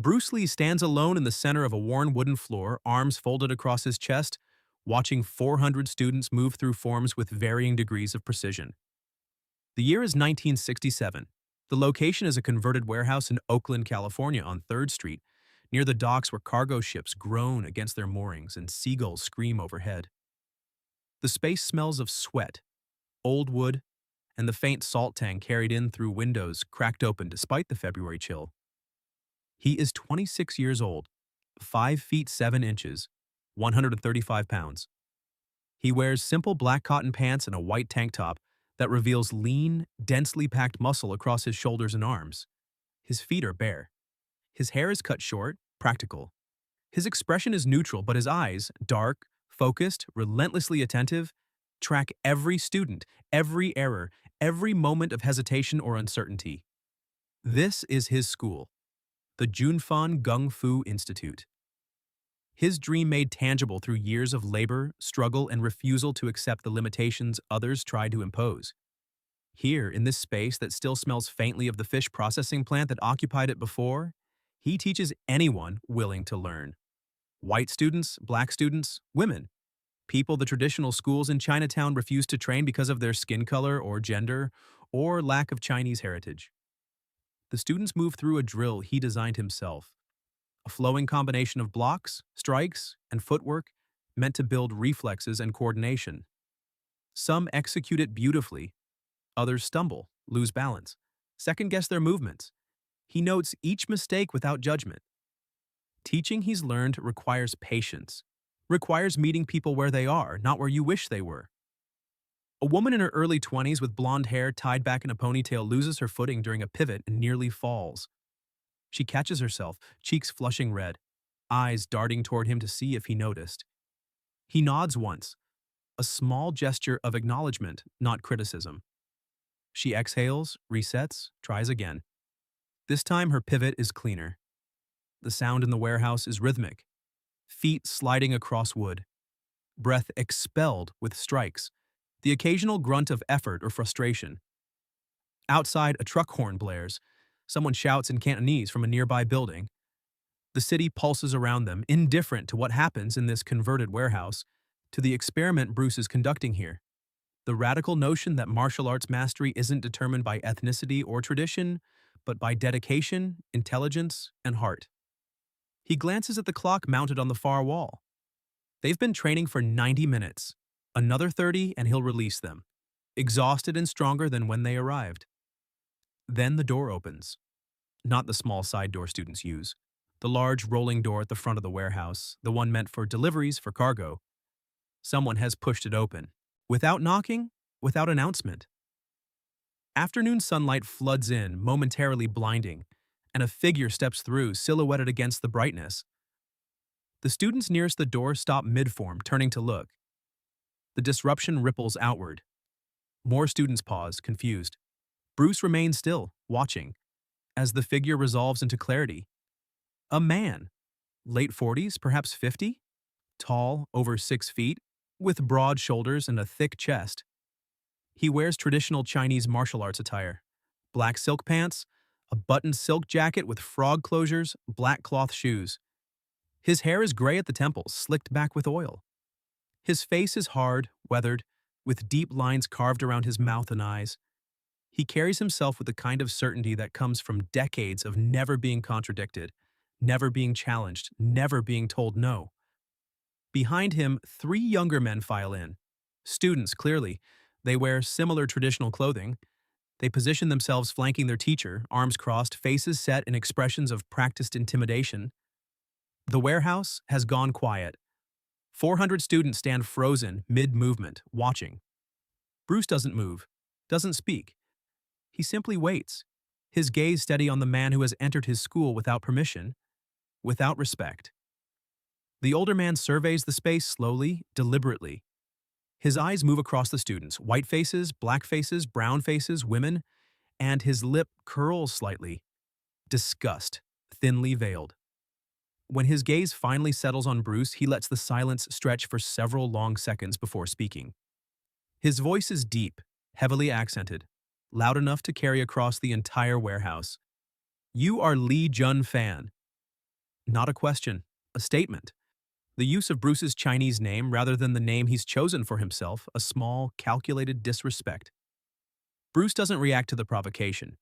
Bruce Lee stands alone in the center of a worn wooden floor, arms folded across his chest, watching 400 students move through forms with varying degrees of precision. The year is 1967. The location is a converted warehouse in Oakland, California on 3rd Street, near the docks where cargo ships groan against their moorings and seagulls scream overhead. The space smells of sweat, old wood, and the faint salt tang carried in through windows cracked open despite the February chill. He is 26 years old, 5 feet 7 inches, 135 pounds. He wears simple black cotton pants and a white tank top that reveals lean, densely packed muscle across his shoulders and arms. His feet are bare. His hair is cut short, practical. His expression is neutral, but his eyes, dark, focused, relentlessly attentive, track every student, every error, every moment of hesitation or uncertainty. This is his school, the Junfan Gung Fu Institute. His dream made tangible through years of labor, struggle, and refusal to accept the limitations others tried to impose. Here, in this space that still smells faintly of the fish processing plant that occupied it before, he teaches anyone willing to learn. White students, black students, women. People the traditional schools in Chinatown refuse to train because of their skin color or gender or lack of Chinese heritage. The students move through a drill he designed himself, a flowing combination of blocks, strikes, and footwork meant to build reflexes and coordination. Some execute it beautifully, others stumble, lose balance, second-guess their movements. He notes each mistake without judgment. Teaching he's learned requires patience, requires meeting people where they are, not where you wish they were. A woman in her early 20s with blonde hair tied back in a ponytail loses her footing during a pivot and nearly falls. She catches herself, cheeks flushing red, eyes darting toward him to see if he noticed. He nods once, a small gesture of acknowledgement, not criticism. She exhales, resets, tries again. This time her pivot is cleaner. The sound in the warehouse is rhythmic, feet sliding across wood, breath expelled with strikes, the occasional grunt of effort or frustration. Outside, a truck horn blares. Someone shouts in Cantonese from a nearby building. The city pulses around them, indifferent to what happens in this converted warehouse, to the experiment Bruce is conducting here. The radical notion that martial arts mastery isn't determined by ethnicity or tradition, but by dedication, intelligence, and heart. He glances at the clock mounted on the far wall. They've been training for 90 minutes. Another 30 and he'll release them, exhausted and stronger than when they arrived. Then the door opens. Not the small side door students use. The large rolling door at the front of the warehouse, the one meant for deliveries for cargo. Someone has pushed it open. Without knocking, without announcement. Afternoon sunlight floods in, momentarily blinding, and a figure steps through, silhouetted against the brightness. The students nearest the door stop mid-form, turning to look. The disruption ripples outward. More students pause, confused. Bruce remains still, watching, as the figure resolves into clarity. A man, late 40s, perhaps 50, tall, over 6 feet, with broad shoulders and a thick chest. He wears traditional Chinese martial arts attire, black silk pants, a buttoned silk jacket with frog closures, black cloth shoes. His hair is gray at the temples, slicked back with oil. His face is hard, weathered, with deep lines carved around his mouth and eyes. He carries himself with the kind of certainty that comes from decades of never being contradicted, never being challenged, never being told no. Behind him, 3 younger men file in. Students, clearly. They wear similar traditional clothing. They position themselves flanking their teacher, arms crossed, faces set in expressions of practiced intimidation. The warehouse has gone quiet. 400 students stand frozen, mid-movement, watching. Bruce doesn't move, doesn't speak. He simply waits, his gaze steady on the man who has entered his school without permission, without respect. The older man surveys the space slowly, deliberately. His eyes move across the students, white faces, black faces, brown faces, women, and his lip curls slightly. Disgust, thinly veiled. When his gaze finally settles on Bruce, he lets the silence stretch for several long seconds before speaking. His voice is deep, heavily accented, loud enough to carry across the entire warehouse. "You are Lee Jun Fan. Not a question, a statement. The use of Bruce's Chinese name rather than the name he's chosen for himself, a small, calculated disrespect. Bruce doesn't react to the provocation.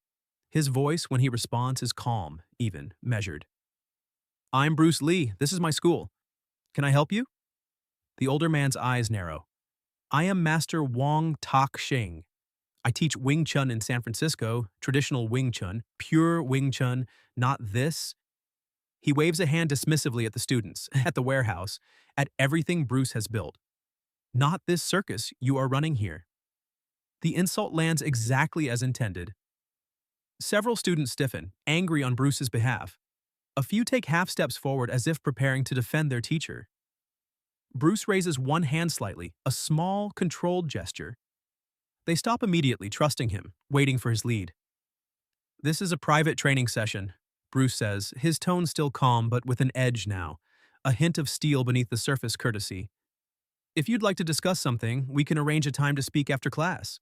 His voice, when he responds, is calm, even, measured. I'm Bruce Lee. This is my school. Can I help you? The older man's eyes narrow. I am Master Wong Tak Shing. I teach Wing Chun in San Francisco, traditional Wing Chun, pure Wing Chun, not this. He waves a hand dismissively at the students, at the warehouse, at everything Bruce has built. Not this circus you are running here. The insult lands exactly as intended. Several students stiffen, angry on Bruce's behalf. A few take half steps forward as if preparing to defend their teacher. Bruce raises one hand slightly, a small, controlled gesture. They stop immediately, trusting him, waiting for his lead. This is a private training session, Bruce says, his tone still calm but with an edge now, a hint of steel beneath the surface courtesy. If you'd like to discuss something, we can arrange a time to speak after class.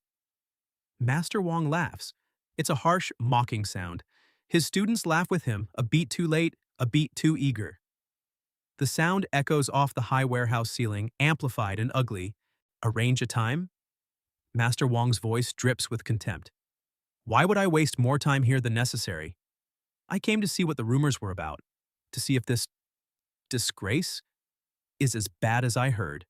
Master Wong laughs. It's a harsh, mocking sound. His students laugh with him, a beat too late, a beat too eager. The sound echoes off the high warehouse ceiling, amplified and ugly. Arrange a time? Master Wong's voice drips with contempt. Why would I waste more time here than necessary? I came to see what the rumors were about, to see if this disgrace is as bad as I heard.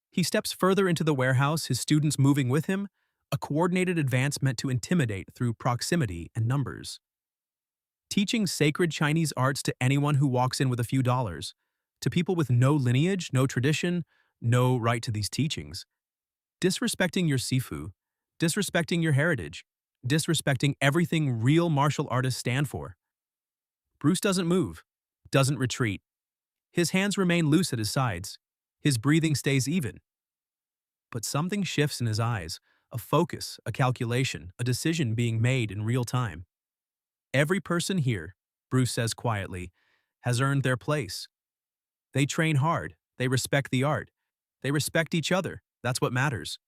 He steps further into the warehouse, his students moving with him, a coordinated advance meant to intimidate through proximity and numbers. Teaching sacred Chinese arts to anyone who walks in with a few dollars, to people with no lineage, no tradition, no right to these teachings. Disrespecting your sifu, disrespecting your heritage, disrespecting everything real martial artists stand for. Bruce doesn't move, doesn't retreat. His hands remain loose at his sides. His breathing stays even. But something shifts in his eyes, a focus, a calculation, a decision being made in real time. Every person here, Bruce says quietly, has earned their place. They train hard, they respect the art, they respect each other, that's what matters.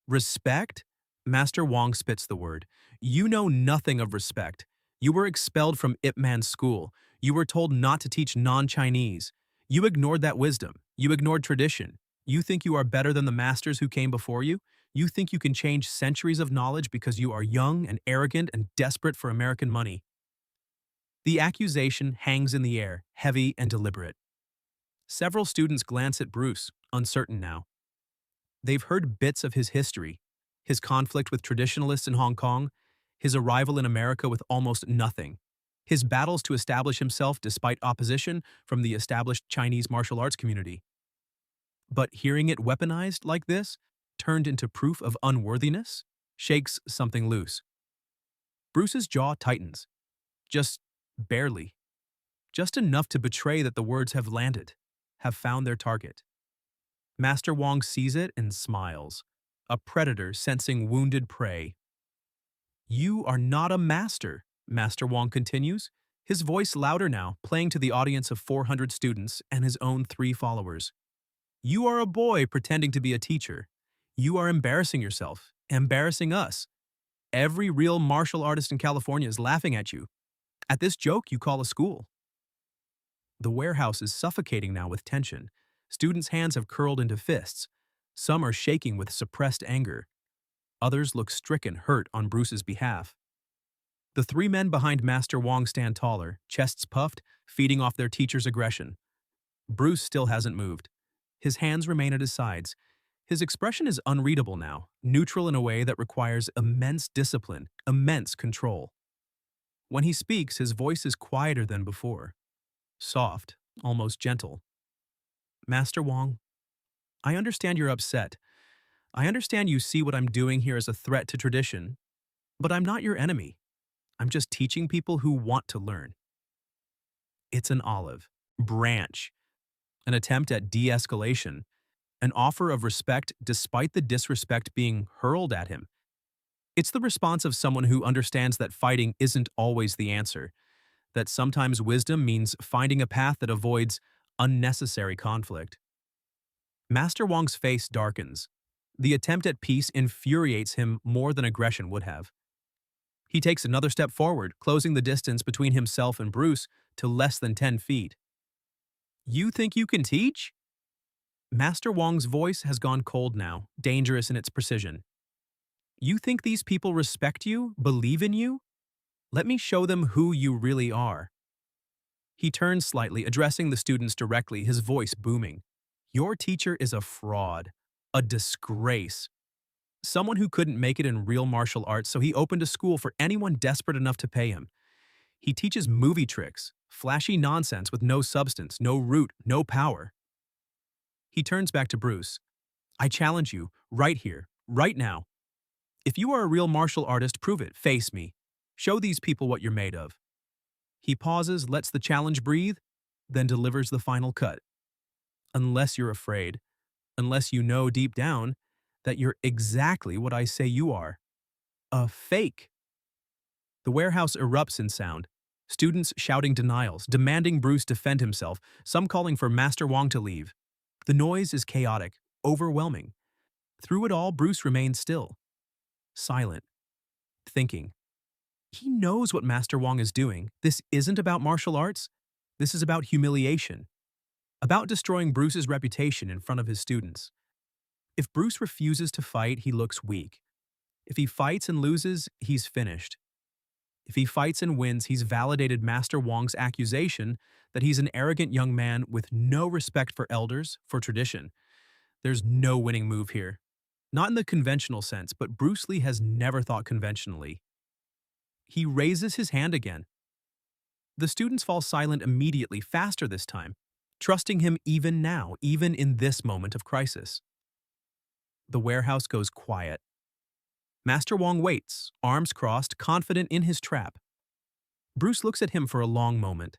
Respect? Master Wong spits the word. You know nothing of respect. You were expelled from Ip Man's school. You were told not to teach non-Chinese. You ignored that wisdom. You ignored tradition. You think you are better than the masters who came before you? You think you can change centuries of knowledge because you are young and arrogant and desperate for American money. The accusation hangs in the air, heavy and deliberate. Several students glance at Bruce, uncertain now. They've heard bits of his history, his conflict with traditionalists in Hong Kong, his arrival in America with almost nothing, his battles to establish himself despite opposition from the established Chinese martial arts community. But hearing it weaponized like this, turned into proof of unworthiness, shakes something loose. Bruce's jaw tightens. Just barely. Just enough to betray that the words have landed, have found their target. Master Wong sees it and smiles, a predator sensing wounded prey. You are not a master, Master Wong continues, his voice louder now, playing to the audience of 400 students and his own 3 followers. You are a boy pretending to be a teacher. You are embarrassing yourself, embarrassing us. Every real martial artist in California is laughing at you. At this joke you call a school. The warehouse is suffocating now with tension. Students' hands have curled into fists. Some are shaking with suppressed anger. Others look stricken, hurt on Bruce's behalf. The 3 men behind Master Wong stand taller, chests puffed, feeding off their teacher's aggression. Bruce still hasn't moved. His hands remain at his sides. His expression is unreadable now, neutral in a way that requires immense discipline, immense control. When he speaks, his voice is quieter than before. Soft, almost gentle. Master Wong, I understand you're upset. I understand you see what I'm doing here as a threat to tradition, but I'm not your enemy. I'm just teaching people who want to learn. It's an olive branch, an attempt at de-escalation, an offer of respect despite the disrespect being hurled at him. It's the response of someone who understands that fighting isn't always the answer, that sometimes wisdom means finding a path that avoids unnecessary conflict. Master Wong's face darkens. The attempt at peace infuriates him more than aggression would have. He takes another step forward, closing the distance between himself and Bruce to less than 10 feet. You think you can teach? Master Wong's voice has gone cold now, dangerous in its precision. You think these people respect you, believe in you? Let me show them who you really are. He turns slightly, addressing the students directly, his voice booming. Your teacher is a fraud, a disgrace. Someone who couldn't make it in real martial arts, so he opened a school for anyone desperate enough to pay him. He teaches movie tricks, flashy nonsense with no substance, no root, no power. He turns back to Bruce. I challenge you, right here, right now. If you are a real martial artist, prove it. Face me. Show these people what you're made of. He pauses, lets the challenge breathe, then delivers the final cut. Unless you're afraid, unless you know deep down that you're exactly what I say you are. A fake. The warehouse erupts in sound. Students shouting denials, demanding Bruce defend himself, some calling for Master Wong to leave. The noise is chaotic, overwhelming. Through it all, Bruce remains still, silent, thinking. He knows what Master Wong is doing. This isn't about martial arts. This is about humiliation. About destroying Bruce's reputation in front of his students. If Bruce refuses to fight, he looks weak. If he fights and loses, he's finished. If he fights and wins, he's validated Master Wong's accusation that he's an arrogant young man with no respect for elders, for tradition. There's no winning move here. Not in the conventional sense, but Bruce Lee has never thought conventionally. He raises his hand again. The students fall silent immediately, faster this time, trusting him even now, even in this moment of crisis. The warehouse goes quiet. Master Wong waits, arms crossed, confident in his trap. Bruce looks at him for a long moment.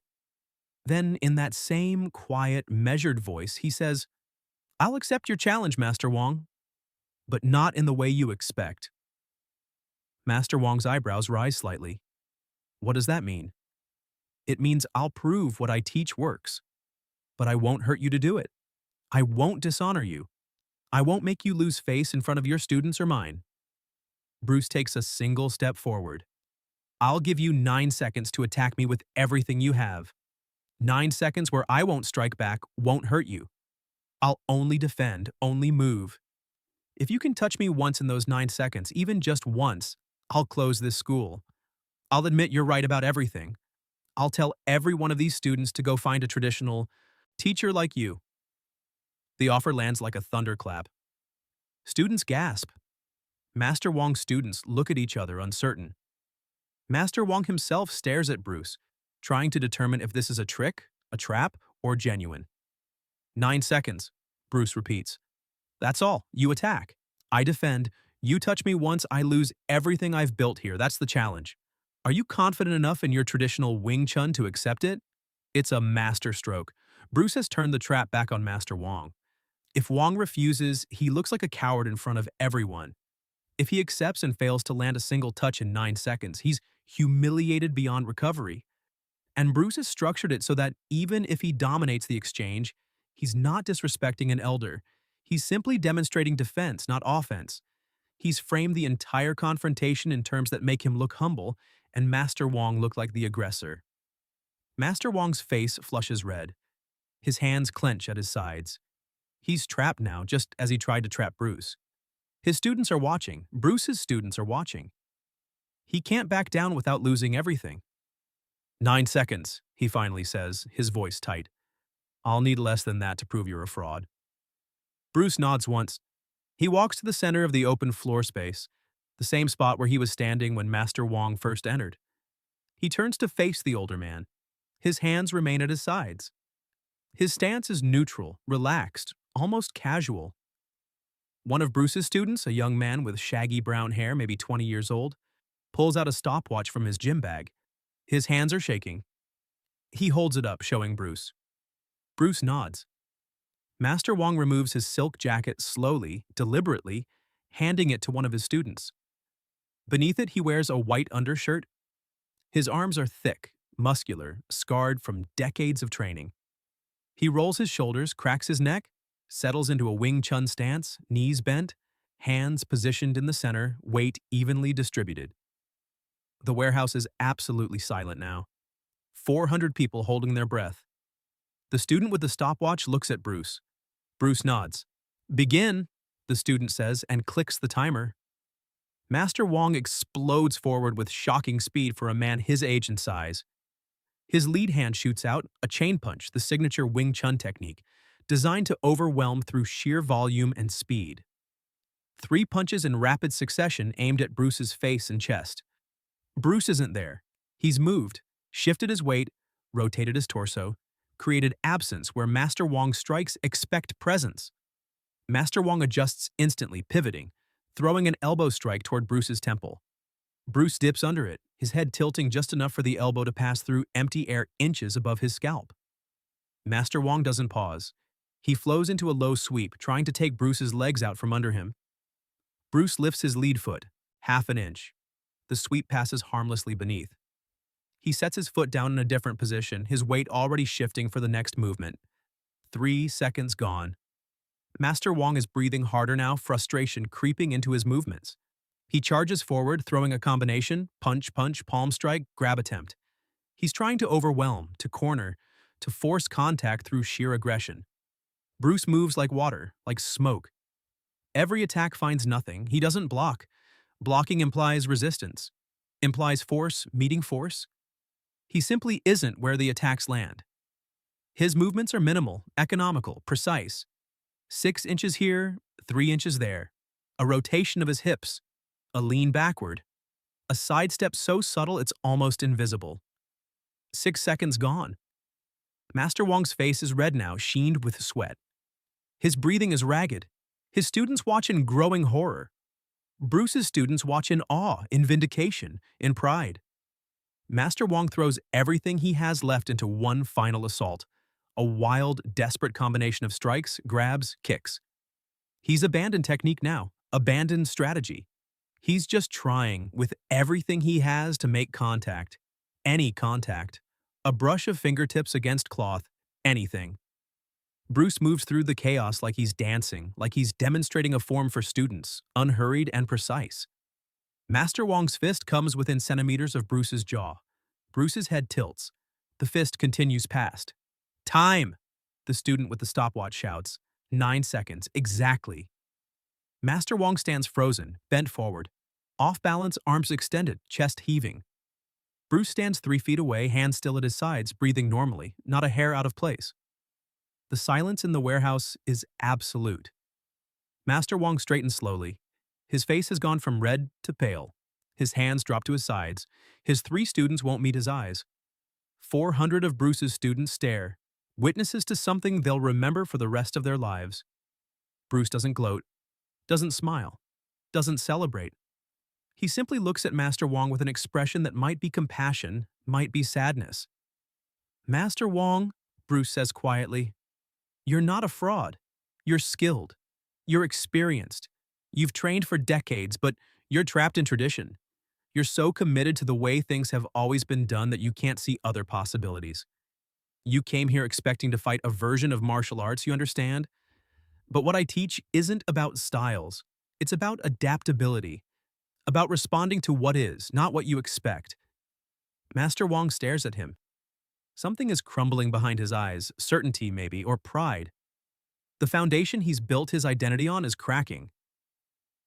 Then, in that same quiet, measured voice, he says, I'll accept your challenge, Master Wong, but not in the way you expect. Master Wong's eyebrows rise slightly. What does that mean? It means I'll prove what I teach works, but I won't hurt you to do it. I won't dishonor you. I won't make you lose face in front of your students or mine. Bruce takes a single step forward. I'll give you 9 seconds to attack me with everything you have. 9 seconds where I won't strike back, won't hurt you. I'll only defend, only move. If you can touch me once in those 9 seconds, even just once, I'll close this school. I'll admit you're right about everything. I'll tell every one of these students to go find a traditional teacher like you. The offer lands like a thunderclap. Students gasp. Master Wong's students look at each other uncertain. Master Wong himself stares at Bruce, trying to determine if this is a trick, a trap, or genuine. 9 seconds, Bruce repeats. That's all. You attack. I defend. You touch me once, I lose everything I've built here. That's the challenge. Are you confident enough in your traditional Wing Chun to accept it? It's a master stroke. Bruce has turned the trap back on Master Wong. If Wong refuses, he looks like a coward in front of everyone. If he accepts and fails to land a single touch in 9 seconds, he's humiliated beyond recovery. And Bruce has structured it so that even if he dominates the exchange, he's not disrespecting an elder. He's simply demonstrating defense, not offense. He's framed the entire confrontation in terms that make him look humble and Master Wong look like the aggressor. Master Wong's face flushes red. His hands clench at his sides. He's trapped now, just as he tried to trap Bruce. His students are watching. Bruce's students are watching. He can't back down without losing everything. 9 seconds, he finally says, his voice tight. I'll need less than that to prove you're a fraud. Bruce nods once. He walks to the center of the open floor space, the same spot where he was standing when Master Wong first entered. He turns to face the older man. His hands remain at his sides. His stance is neutral, relaxed, almost casual. One of Bruce's students, a young man with shaggy brown hair, maybe 20 years old, pulls out a stopwatch from his gym bag. His hands are shaking. He holds it up, showing Bruce. Bruce nods. Master Wong removes his silk jacket slowly, deliberately, handing it to one of his students. Beneath it, he wears a white undershirt. His arms are thick, muscular, scarred from decades of training. He rolls his shoulders, cracks his neck, settles into a Wing Chun stance, knees bent, hands positioned in the center, weight evenly distributed. The warehouse is absolutely silent now. 400 people holding their breath. The student with the stopwatch looks at Bruce. Bruce nods. Begin, the student says, and clicks the timer. Master Wong explodes forward with shocking speed for a man his age and size. His lead hand shoots out, a chain punch, the signature Wing Chun technique, designed to overwhelm through sheer volume and speed. 3 punches in rapid succession aimed at Bruce's face and chest. Bruce isn't there. He's moved, shifted his weight, rotated his torso, created absence where Master Wong strikes expect presence. Master Wong adjusts instantly, pivoting, throwing an elbow strike toward Bruce's temple. Bruce dips under it, his head tilting just enough for the elbow to pass through empty air inches above his scalp. Master Wong doesn't pause. He flows into a low sweep, trying to take Bruce's legs out from under him. Bruce lifts his lead foot, half an inch. The sweep passes harmlessly beneath. He sets his foot down in a different position, his weight already shifting for the next movement. 3 seconds gone. Master Wong is breathing harder now, frustration creeping into his movements. He charges forward, throwing a combination, punch, palm strike, grab attempt. He's trying to overwhelm, to corner, to force contact through sheer aggression. Bruce moves like water, like smoke. Every attack finds nothing. He doesn't block. Blocking implies resistance. Implies force meeting force. He simply isn't where the attacks land. His movements are minimal, economical, precise. 6 inches here, 3 inches there. A rotation of his hips. A lean backward. A sidestep so subtle it's almost invisible. 6 seconds gone. Master Wong's face is red now, sheened with sweat. His breathing is ragged. His students watch in growing horror. Bruce's students watch in awe, in vindication, in pride. Master Wong throws everything he has left into one final assault. A wild, desperate combination of strikes, grabs, kicks. He's abandoned technique now, abandoned strategy. He's just trying, with everything he has, to make contact. Any contact. A brush of fingertips against cloth, anything. Bruce moves through the chaos like he's dancing, like he's demonstrating a form for students, unhurried and precise. Master Wong's fist comes within centimeters of Bruce's jaw. Bruce's head tilts. The fist continues past. Time! The student with the stopwatch shouts. 9 seconds, exactly. Master Wong stands frozen, bent forward. Off balance, arms extended, chest heaving. Bruce stands 3 feet away, hands still at his sides, breathing normally, not a hair out of place. The silence in the warehouse is absolute. Master Wong straightens slowly. His face has gone from red to pale. His hands drop to his sides. His 3 students won't meet his eyes. 400 of Bruce's students stare, witnesses to something they'll remember for the rest of their lives. Bruce doesn't gloat, doesn't smile, doesn't celebrate. He simply looks at Master Wong with an expression that might be compassion, might be sadness. Master Wong, Bruce says quietly, you're not a fraud. You're skilled. You're experienced. You've trained for decades, but you're trapped in tradition. You're so committed to the way things have always been done that you can't see other possibilities. You came here expecting to fight a version of martial arts, you understand? But what I teach isn't about styles. It's about adaptability. About responding to what is, not what you expect. Master Wong stares at him. Something is crumbling behind his eyes, certainty maybe, or pride. The foundation he's built his identity on is cracking.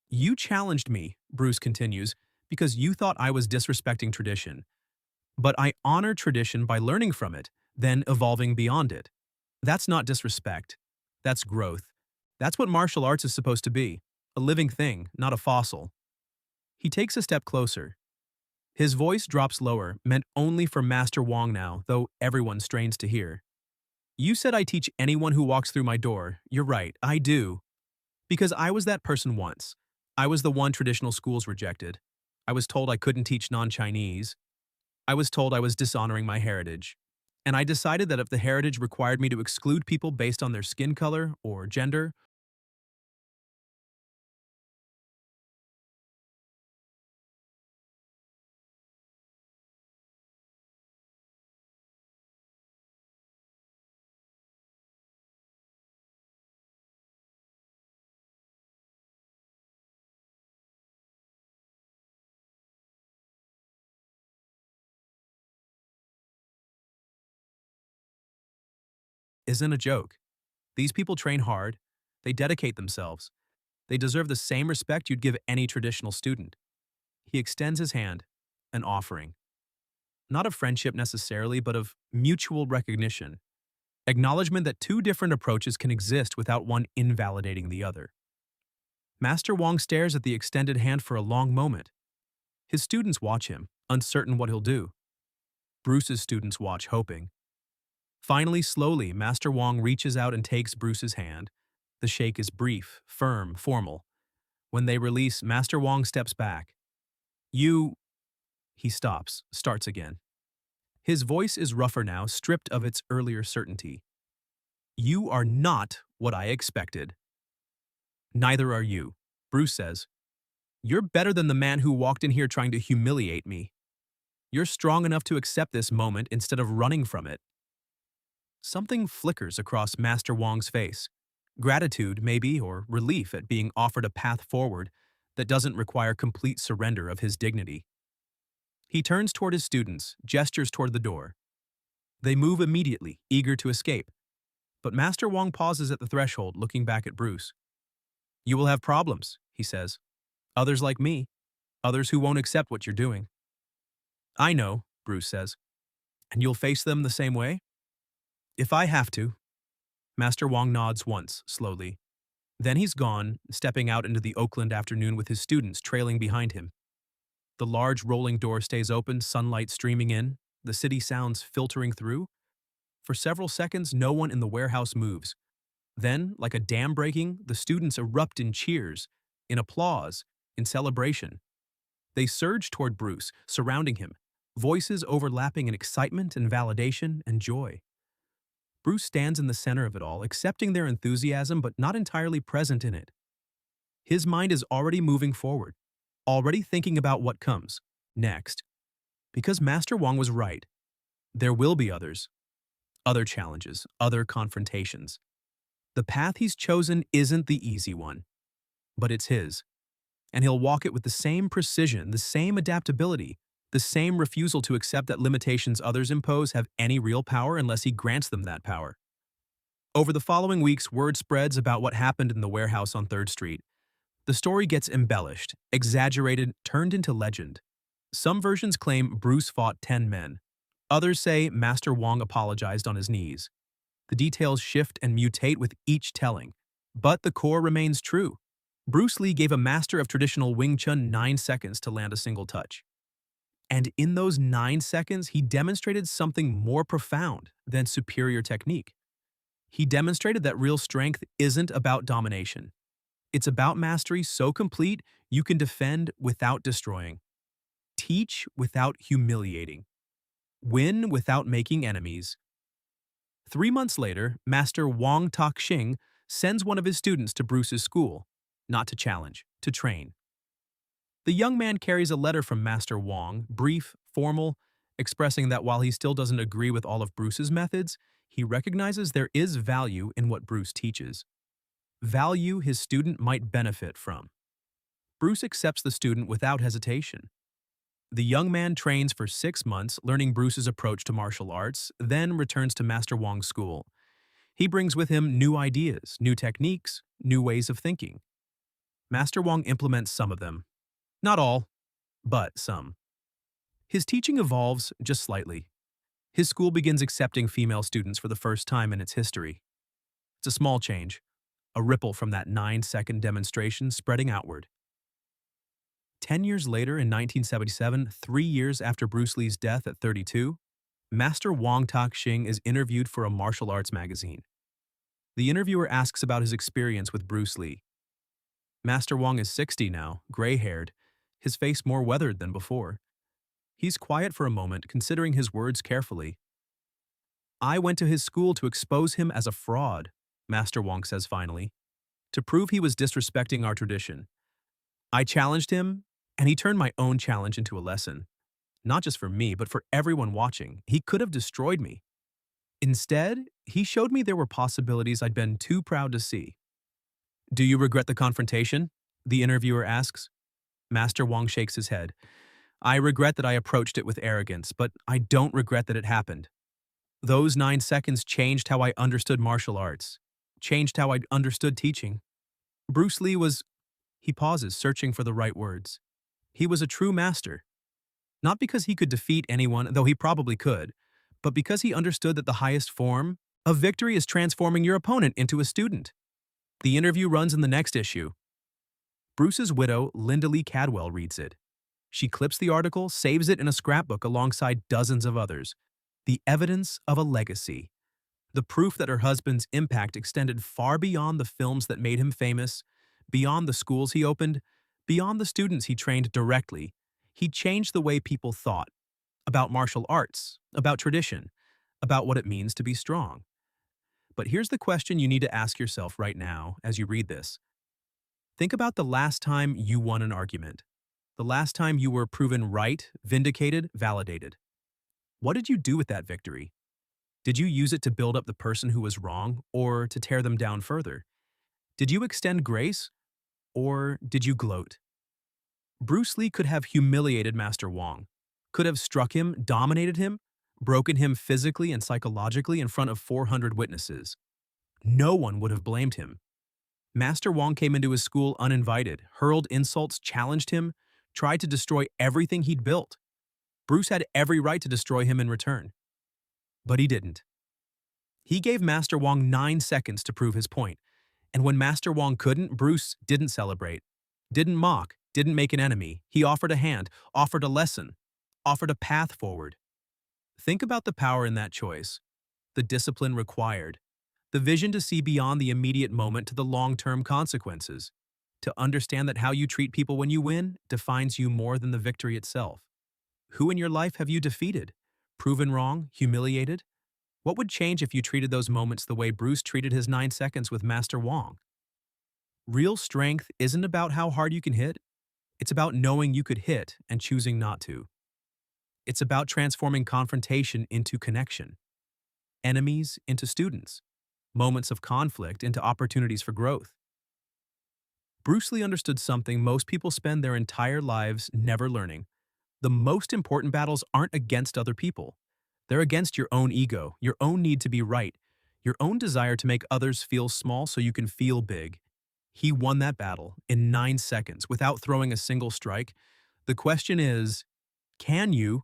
You challenged me, Bruce continues, because you thought I was disrespecting tradition. But I honor tradition by learning from it, then evolving beyond it. That's not disrespect. That's growth. That's what martial arts is supposed to be, a living thing, not a fossil. He takes a step closer. His voice drops lower, meant only for Master Wong now, though everyone strains to hear. You said I teach anyone who walks through my door. You're right, I do. Because I was that person once. I was the one traditional schools rejected. I was told I couldn't teach non-Chinese. I was told I was dishonoring my heritage. And I decided that if the heritage required me to exclude people based on their skin color or gender, isn't a joke. These people train hard. They dedicate themselves. They deserve the same respect you'd give any traditional student. He extends his hand, an offering. Not of friendship necessarily, but of mutual recognition. Acknowledgement that two different approaches can exist without one invalidating the other. Master Wong stares at the extended hand for a long moment. His students watch him, uncertain what he'll do. Bruce's students watch, hoping. Finally, slowly, Master Wong reaches out and takes Bruce's hand. The shake is brief, firm, formal. When they release, Master Wong steps back. You... He stops, starts again. His voice is rougher now, stripped of its earlier certainty. You are not what I expected. Neither are you, Bruce says. You're better than the man who walked in here trying to humiliate me. You're strong enough to accept this moment instead of running from it. Something flickers across Master Wong's face. Gratitude, maybe, or relief at being offered a path forward that doesn't require complete surrender of his dignity. He turns toward his students, gestures toward the door. They move immediately, eager to escape. But Master Wong pauses at the threshold, looking back at Bruce. You will have problems, he says. Others like me. Others who won't accept what you're doing. I know, Bruce says. And you'll face them the same way? If I have to. Master Wong nods once, slowly. Then he's gone, stepping out into the Oakland afternoon with his students trailing behind him. The large rolling door stays open, sunlight streaming in, the city sounds filtering through. For several seconds, no one in the warehouse moves. Then, like a dam breaking, the students erupt in cheers, in applause, in celebration. They surge toward Bruce, surrounding him, voices overlapping in excitement and validation and joy. Bruce stands in the center of it all, accepting their enthusiasm but not entirely present in it. His mind is already moving forward, already thinking about what comes next. Because Master Wong was right. There will be others. Other challenges, other confrontations. The path he's chosen isn't the easy one, but it's his. And he'll walk it with the same precision, the same adaptability, the same refusal to accept that limitations others impose have any real power unless he grants them that power. Over the following weeks, word spreads about what happened in the warehouse on 3rd Street. The story gets embellished, exaggerated, turned into legend. Some versions claim Bruce fought 10 men. Others say Master Wong apologized on his knees. The details shift and mutate with each telling, but the core remains true. Bruce Lee gave a master of traditional Wing Chun 9 seconds to land a single touch. And in those 9 seconds, he demonstrated something more profound than superior technique. He demonstrated that real strength isn't about domination. It's about mastery so complete you can defend without destroying, teach without humiliating, win without making enemies. 3 months later, Master Wong Tak-shing sends one of his students to Bruce's school, not to challenge, to train. The young man carries a letter from Master Wong, brief, formal, expressing that while he still doesn't agree with all of Bruce's methods, he recognizes there is value in what Bruce teaches. Value his student might benefit from. Bruce accepts the student without hesitation. The young man trains for 6 months, learning Bruce's approach to martial arts, then returns to Master Wong's school. He brings with him new ideas, new techniques, new ways of thinking. Master Wong implements some of them. Not all, but some. His teaching evolves just slightly. His school begins accepting female students for the first time in its history. It's a small change, a ripple from that 9-second demonstration spreading outward. 10 years later, in 1977, 3 years after Bruce Lee's death at 32, Master Wong Tak-shing is interviewed for a martial arts magazine. The interviewer asks about his experience with Bruce Lee. Master Wong is 60 now, gray-haired, his face more weathered than before. He's quiet for a moment, considering his words carefully. I went to his school to expose him as a fraud, Master Wong says finally, to prove he was disrespecting our tradition. I challenged him, and he turned my own challenge into a lesson. Not just for me, but for everyone watching. He could have destroyed me. Instead, he showed me there were possibilities I'd been too proud to see. Do you regret the confrontation? The interviewer asks. Master Wong shakes his head. I regret that I approached it with arrogance, but I don't regret that it happened. Those 9 seconds changed how I understood martial arts, changed how I understood teaching. Bruce Lee was, he pauses, searching for the right words. He was a true master, not because he could defeat anyone, though he probably could, but because he understood that the highest form of victory is transforming your opponent into a student. The interview runs in the next issue. Bruce's widow, Linda Lee Cadwell, reads it. She clips the article, saves it in a scrapbook alongside dozens of others. The evidence of a legacy. The proof that her husband's impact extended far beyond the films that made him famous, beyond the schools he opened, beyond the students he trained directly. He changed the way people thought about martial arts, about tradition, about what it means to be strong. But here's the question you need to ask yourself right now as you read this. Think about the last time you won an argument. The last time you were proven right, vindicated, validated. What did you do with that victory? Did you use it to build up the person who was wrong or to tear them down further? Did you extend grace or did you gloat? Bruce Lee could have humiliated Master Wong, could have struck him, dominated him, broken him physically and psychologically in front of 400 witnesses. No one would have blamed him. Master Wong came into his school uninvited, hurled insults, challenged him, tried to destroy everything he'd built. Bruce had every right to destroy him in return. But he didn't. He gave Master Wong 9 seconds to prove his point, and when Master Wong couldn't, Bruce didn't celebrate, didn't mock, didn't make an enemy. He offered a hand, offered a lesson, offered a path forward. Think about the power in that choice, the discipline required, the vision to see beyond the immediate moment to the long-term consequences, to understand that how you treat people when you win defines you more than the victory itself. Who in your life have you defeated? Proven wrong? Humiliated? What would change if you treated those moments the way Bruce treated his 9 seconds with Master Wong? Real strength isn't about how hard you can hit. It's about knowing you could hit and choosing not to. It's about transforming confrontation into connection, enemies into students, moments of conflict into opportunities for growth. Bruce Lee understood something most people spend their entire lives never learning. The most important battles aren't against other people. They're against your own ego, your own need to be right, your own desire to make others feel small so you can feel big. He won that battle in 9 seconds without throwing a single strike. The question is, can you